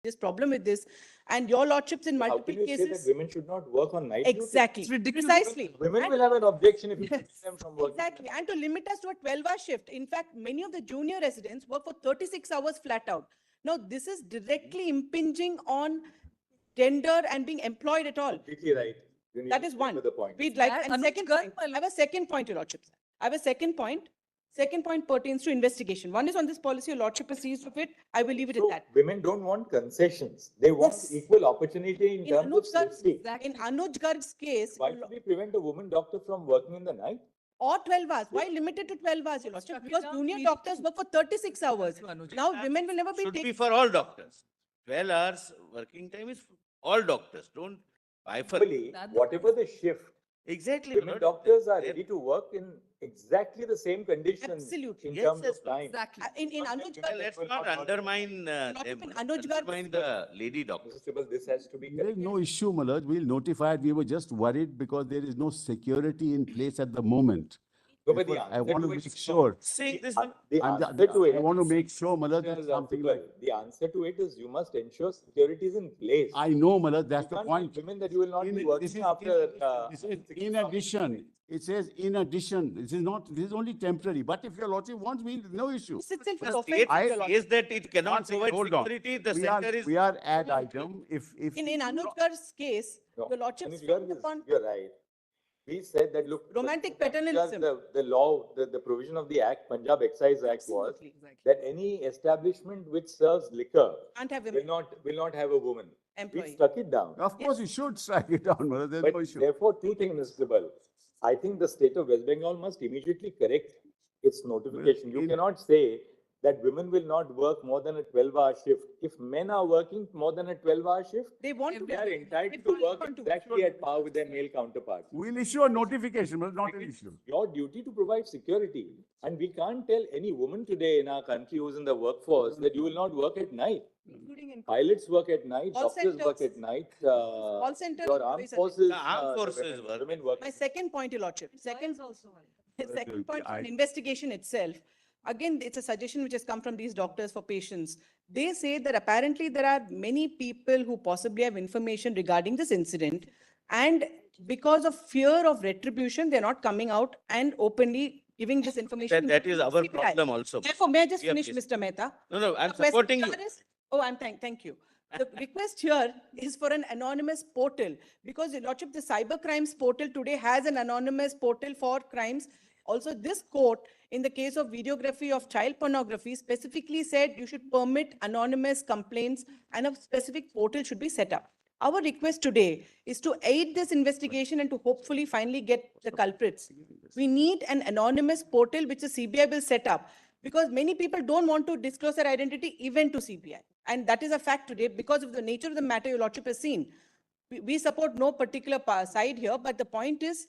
serious problem with this. And your lordships in How multiple can you say that cases. women should not work on night duty? Exactly. It's ridiculous. Precisely. Women And- will have an objection if you Yes. keep them from working. Exactly. And to limit us to a 12-hour shift. In fact, many of the junior residents work for 36 hours flat out. Now, this is directly impinging on gender and being employed at all. Completely right. You need That to is stick one. to the point. We'd like, That and Anuj second Garg, point, my I have a second point, Your Lordship. I have a second point. Second point pertains to investigation. One is on this policy, Your Lordship is seized of it. I will leave it at So that. women don't want concessions. They want Yes. equal opportunity in In terms of Anuj Garg's, safety. in Anuj Garg's case, Why should we prevent a woman doctor from working in the night? or 12 hours. Why limited to 12 hours, Your Lordship? Struck it Because down, junior we- doctors work for 36 hours. Anuj. Now, women will never be Should be taken. for all doctors. 12 hours working time is for all doctors. Don't bifurcate. Equally, That- whatever the shift, Exactly. women Lord. doctors are They're- ready to work in exactly the same conditions Absolutely. in Yes, terms yes, of time. Exactly. In Anuj Well, Garg, let's not undermine Not them. even Anuj Garg- Undermine the lady doctors. Mr. Sibal, this has to be There is corrected. no issue, my lord. We'll notify it. We were just worried because there is no security in place at the moment. No, but the Therefore, I answer want to to it- make sure. See, this The I'm the- answer to it. I want to make sure, my lord, that Mr. something Sibal, like, the answer to it is you must ensure security is in place. I know, my lord, that's You the can't point. tell women that you will not be This working is- after. This is in addition, it says in addition, this is not, this is only temporary, but if your lordship wants, we, no issue. this itself is the state offensive, Your Lordship. says that it One cannot second, provide hold on. security. The We are, center is. we are ad item, if. In Anuj Garg's case, No, Your Lordship Anuj Garg frowned is- upon You're right. We said that, look. romantic just paternalism. The law, the provision of the Act, Punjab Excise Act was Absolutely. that any establishment which serves liquor Can't have will women not have a woman. We employee. stuck it down. Of course, you should strike it down, my lord, there's no But issue. therefore, two things, Mr. Sibal. I think the state of West Bengal must immediately correct its notification. You in- cannot say that women will not work more than a 12-hour shift. If men are working more than a 12-hour shift, They want to. they are entitled They to work want to. exactly at par with their male counterparts. We'll issue a notification, but not an It's issue. your duty to provide security. And we can't tell any woman today in our country who's in the workforce that you will not work at night. Including in Pilots work at night, Call doctors work centers. at night, call centers. your armed forces. The armed forces women- work. Women work. My second point, Your Lordship. Second, also. second point on I- investigation itself. Again, it's a suggestion which has come from these doctors for patients. They say that apparently there are many people who possibly have information regarding this incident. And because of fear of retribution, they're not coming out and openly giving this information. That is our CBI. problem also. Therefore, may I just Yeah, finish, please. Mr. Mehta? No, I'm The question supporting you. here is- Oh, thank you. The request here is for an anonymous portal because Your Lordship, the cyber crimes portal today has an anonymous portal for crimes. Also, this court, in the case of videography of child pornography, specifically said you should permit anonymous complaints and a specific portal should be set up. Our request today is to aid this investigation and to hopefully finally get the culprits. We need an anonymous portal which the CBI will set up because many people don't want to disclose their identity even to CBI. And that is a fact today because of the nature of the matter Your Lordship has seen. We support no particular side here, but the point is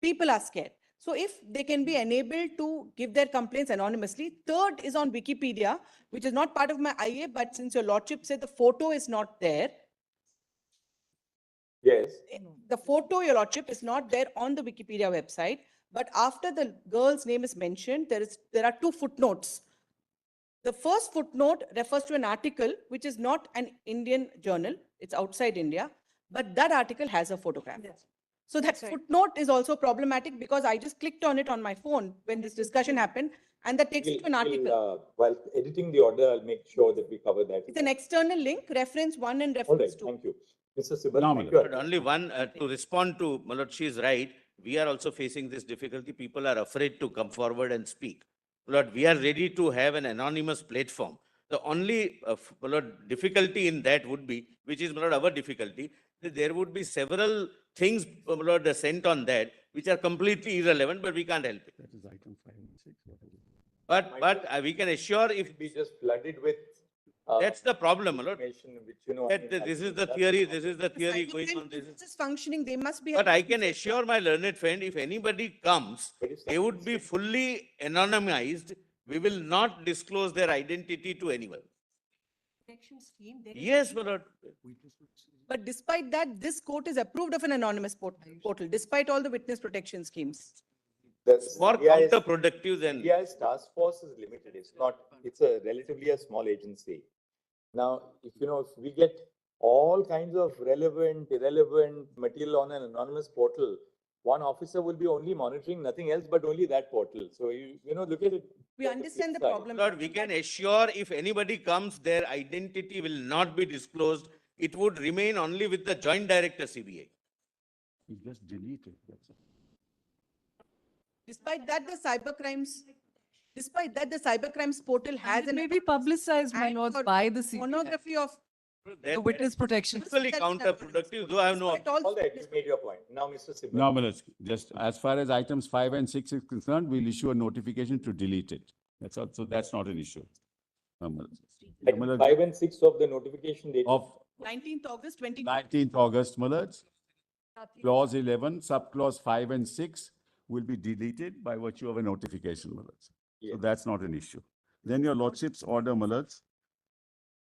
people are scared. So if they can be enabled to give their complaints anonymously. Third is on Wikipedia, which is not part of my IA, but since Your Lordship said the photo is not there, Yes. the photo, Your Lordship, is not there on the Wikipedia website, but after the girl's name is mentioned, there are two footnotes. The first footnote refers to an article which is not an Indian journal, it's outside India, but that article has a photograph. So that footnote is also problematic because I just clicked on it on my phone when this discussion happened, and that takes you to an article. While editing the order, I'll make sure that we cover that. It's an external link, reference 1 and All right, reference 2. thank you. Mr. Sibal, No, thank Madam. you. But only one, to respond to Malad, she is right. We are also facing this difficulty. People are afraid to come forward and speak. Malad, we are ready to have an anonymous platform. The only Malad, difficulty in that would be, which is Malad, our difficulty, that there would be several things Malad, sent on that which are completely irrelevant, but we can't help it. That is item 5 and 6. What is it? But we can assure if Be just flooded with. that's the problem, Malad, Information which, you know. that this is the theory, this is the theory going on. This is. Just functioning, they must be. But I can assure my learned friend, if anybody comes, But if they would be fully anonymized. We will not disclose their identity to anyone. Yes, my lord. But despite that, this court is approved of an anonymous portal, despite all the witness protection schemes. More CJI's counterproductive than. CJI's task force is limited. It's not, it's a relatively a small agency. Now, if we get all kinds of relevant, irrelevant material on an anonymous portal, one officer will be only monitoring nothing else but only that portal. So look at it. We from understand the flip side. problem. Lord, we can assure if anybody comes, their identity will not be disclosed. It would remain only with the joint director CBI. You just delete it. That's it. Despite that, the cybercrimes portal has It may be publicized, my and lords, for by the CJI, pornography of. the witness protection. Equally counterproductive, though I have no. Despite all- All right, you made your point. Now, Mr. Sibal. No, Millards, just as far as items 5 and 6 is concerned, we'll issue a notification to delete it. That's all. So that's not an issue. Millards. Item Millards, 5 and 6 of the notification date. of 19th August 20. 19th August, Millards, clause 11, subclause 5 and 6 will be deleted by virtue of a notification, Millards. So Yes. that's not an issue. Then your lordship's order, Millards,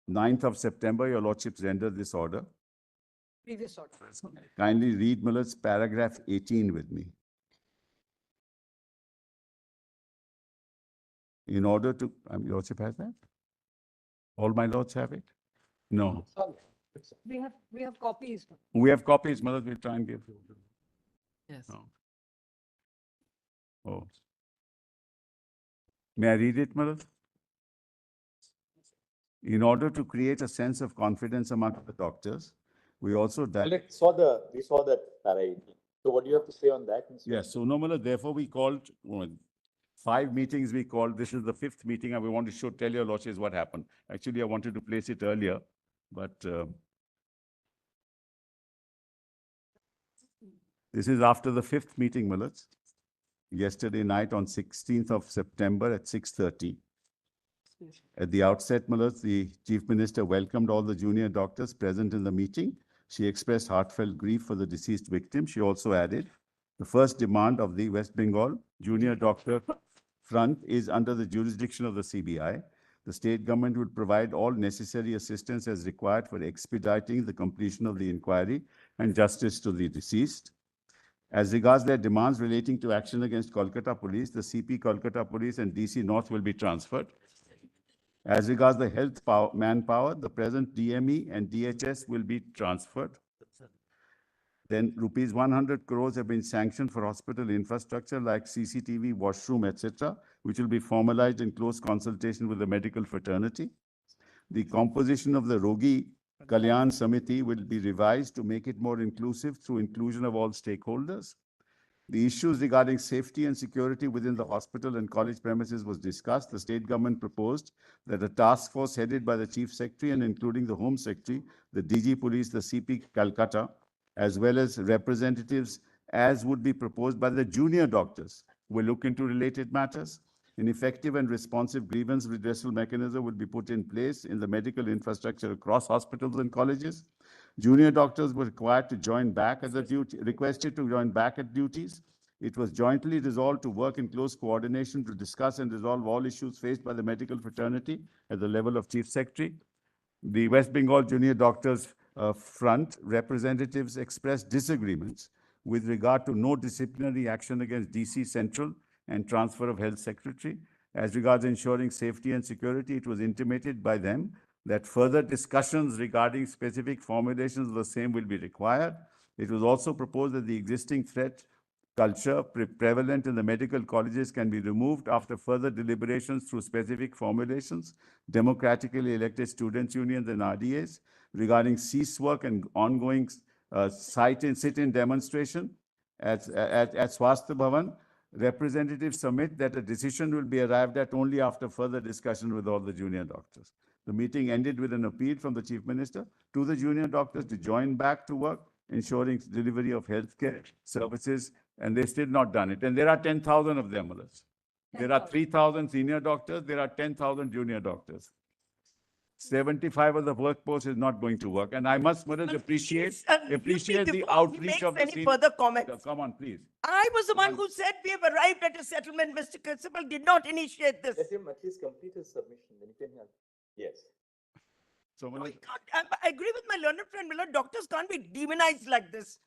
9th of September, your lordships render this order. Previous order. Kindly read, Millards, paragraph 18 with me. In order to, your lordship has that? All my lords have it? No. We have copies. We have copies, Millards, we'll try and give. Yes. No. Oh. May I read it, Millards? In order to create a sense of confidence among the doctors, we also We saw that para 18. So what do you have to say on that, Mr. Yes, so no, Millards, therefore we called, 5 meetings we called, this is the 5th meeting, and we want to tell your lordships what happened. Actually, I wanted to place it earlier, but this is after the 5th meeting, Millards. Yesterday night on 16th of September at 6:30. At the outset, Millards, the Chief Minister welcomed all the junior doctors present in the meeting. She expressed heartfelt grief for the deceased victim. She also added, the first demand of the West Bengal Junior Doctor Front is under the jurisdiction of the CBI. The state government would provide all necessary assistance as required for expediting the completion of the inquiry and justice to the deceased. As regards their demands relating to action against Kolkata Police, the CP Kolkata Police and DC North will be transferred. As regards the health manpower, the present DME and DHS will be transferred. Then rupees 100 crores have been sanctioned for hospital infrastructure like CCTV, washroom, etc., which will be formalized in close consultation with the medical fraternity. The composition of the Rogi Kalyan Samiti will be revised to make it more inclusive through inclusion of all stakeholders. The issues regarding safety and security within the hospital and college premises was discussed. The state government proposed that a task force headed by the Chief Secretary and including the Home Secretary, the DG Police, the CP Calcutta, as well as representatives as would be proposed by the junior doctors, will look into related matters. An effective and responsive grievance redressal mechanism will be put in place in the medical infrastructure across hospitals and colleges. Junior doctors were required to join back at requested to join back at duties. It was jointly resolved to work in close coordination to discuss and resolve all issues faced by the medical fraternity at the level of Chief Secretary. The West Bengal Junior Doctors Front representatives expressed disagreements with regard to no disciplinary action against DC Central and transfer of Health Secretary. As regards ensuring safety and security, it was intimated by them that further discussions regarding specific formulations of the same will be required. It was also proposed that the existing threat culture prevalent in the medical colleges can be removed after further deliberations through specific formulations, democratically elected students' unions and RDAs regarding cease work and ongoing sit-in demonstration at Swasthya Bhavan. Representatives submit that a decision will be arrived at only after further discussion with all the junior doctors. The meeting ended with an appeal from the Chief Minister to the junior doctors to join back to work, ensuring delivery of healthcare services, and they've still not done it. And there are 10,000 of them, Millards. There are 3,000 senior doctors, there are 10,000 junior doctors. 75 of the workforce is not going to work. And I must, Millards, appreciate the outreach of the any senior. further comments. Come on, please. I was the one who said we have arrived at a settlement. Mr. Principal did not initiate this. Let him at least complete his submission, then you can help. Yes. So, No, Millards, he can't. I agree with my learned friend, Miller. Doctors can't be demonized like this.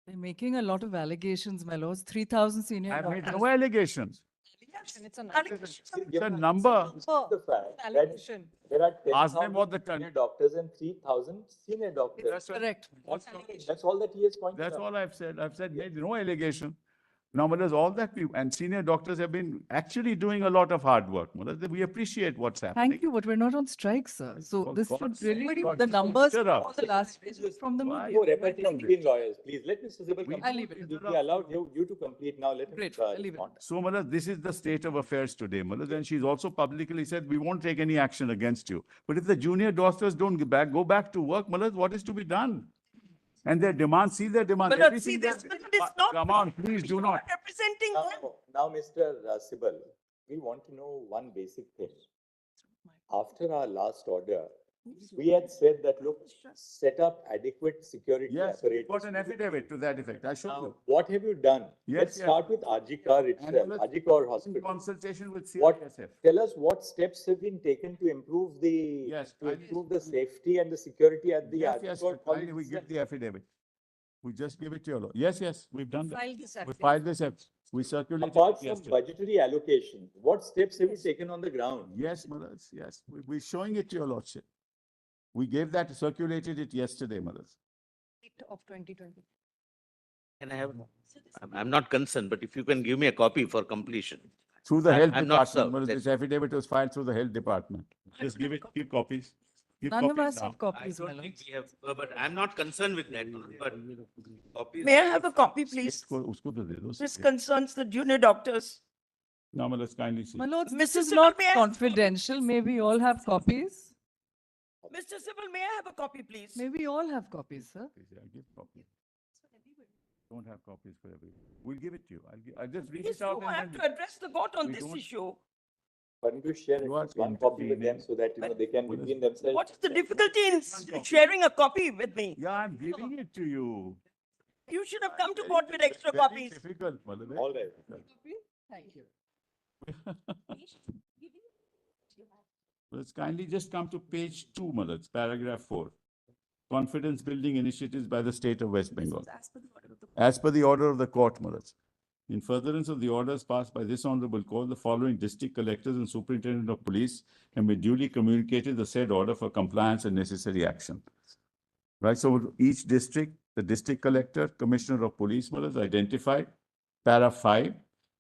They're making a lot of allegations, my lords. 3,000 senior I've made doctors. no allegations. Yeah, It's an allocation. It's a number. The fact that allocation. there are Ask them what the 10,000 con- junior doctors and 3,000 senior doctors. That's right. Correct. That's all that he has pointed That's out. all I've said. I've said made no allegation. Now, Malas, all that we, and senior doctors have been actually doing a lot of hard work. Malas, we appreciate what's happening. Thank you, but we're not on strike, sir. So For this God's should really, sake, God, the numbers shut up. for the last from the Why? media. No repetition between lawyers, please. Let Mr. Sibal complete. I'll leave it. We allowed you to complete now. Let him Great, I'll leave it. respond. So, Malas, this is the state of affairs today, Malas, and she's also publicly said, we won't take any action against you. But if the junior doctors don't go back to work, Malas, what is to be done? And their demands, see their demands. But everything see, this that- method is not Come on, please do not. representing them. Now, Mr. Sibal, we want to know one basic thing. After our last order, we had said that, look, set up adequate security Yes, apparatus. got an affidavit to that effect. I showed Now, you. what have you done? Yes, Let's yes. start with Ajikar itself, let's- Ajikar In Hospital. consultation with What, CISF. tell us what steps have been taken to improve the, Yes, to I- improve the safety and the security at the Yes, yes, Ajikar finally College we itself? give the affidavit. We just give it to you. Yes, yes, we've done that. File this We affidavit. filed this, we circulated Apart it from yesterday. budgetary allocation, what steps have you taken on the ground? Yes, Malas, yes, we're showing it to your lordship. We gave that, circulated it yesterday, Malas. Of 2020. Can I have, I'm not concerned, but if you can give me a copy for completion. Through the I'm- health I'm not department, served. Malas, this affidavit was filed through the health department. Just give it, give copies. Give None of copies us now. have I copies, my don't lord. think we have, but I'm not concerned with that, but copies. May I have a copy, please? Usko to de do. This concerns the junior doctors. Now, Malas, kindly see. My lords, this Mr. is Sibal, not may I have a copy, confidential. please? May we all have copies? Mr. Sibal, may I have a copy, please? May we all have copies, sir? Please, I'll give copies. Don't have copies for everyone. We'll give it to you. I'll just read Yes, it out you have and to then. address the court on we this don't- issue. Why don't you share You are one copy with them intervening. so that, they can What is- between themselves. What is the difficulty in sharing a copy with me? Yeah, I'm giving it to you. You should have come to court with extra Very copies. difficult, Malas. All right. Thank you. Let's kindly just come to page 2, Malas, paragraph 4. Confidence building initiatives by the state of West Bengal. As per the order of the court, Malas. In furtherance of the orders passed by this honorable court, the following district collectors and superintendent of police have been duly communicated the said order for compliance and necessary action. Right, so each district, the district collector, commissioner of police, Malas, identified. Para 5.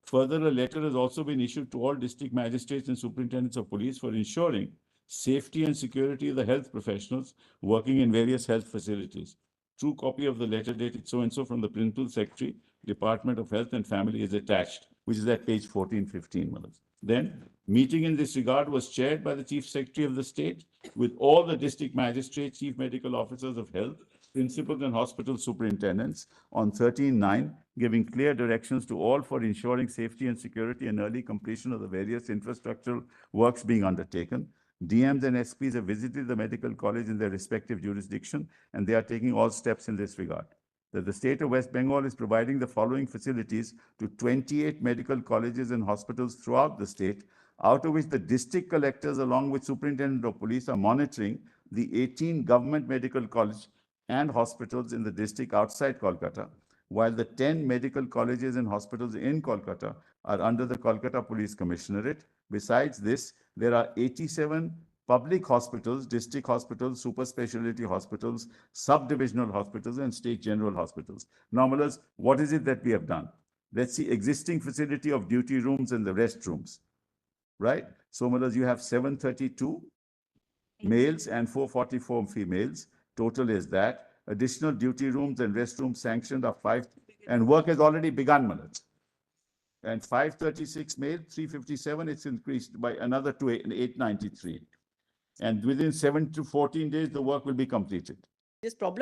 Further, a letter has also been issued to all district magistrates and superintendents of police for ensuring safety and security of the health professionals working in various health facilities. True copy of the letter dated so-and-so from the Principal Secretary, Department of Health and Family is attached, which is at page 1415, Malas. Then, meeting in this regard was chaired by the Chief Secretary of the state with all the district magistrates, chief medical officers of health, principals and hospital superintendents on 13/9, giving clear directions to all for ensuring safety and security and early completion of the various infrastructural works being undertaken. DMs and SPs have visited the medical college in their respective jurisdiction, and they are taking all steps in this regard. That the state of West Bengal is providing the following facilities to 28 medical colleges and hospitals throughout the state, out of which the district collectors, along with superintendent of police, are monitoring the 18 government medical college and hospitals in the district outside Kolkata, while the 10 medical colleges and hospitals in Kolkata are under the Kolkata Police Commissionerate. Besides this, there are 87 public hospitals, district hospitals, super specialty hospitals, sub-divisional hospitals, and state general hospitals. Now, Malas, what is it that we have done? Let's see, existing facility of duty rooms and the restrooms, right? So, Malas, you have 732 males and 444 females. Total is that. Additional duty rooms and restrooms sanctioned are 5, and work has already begun, Malas. And 536 male, 357, it's increased by another 893. And within 7 to 14 days, the work will be completed. This problem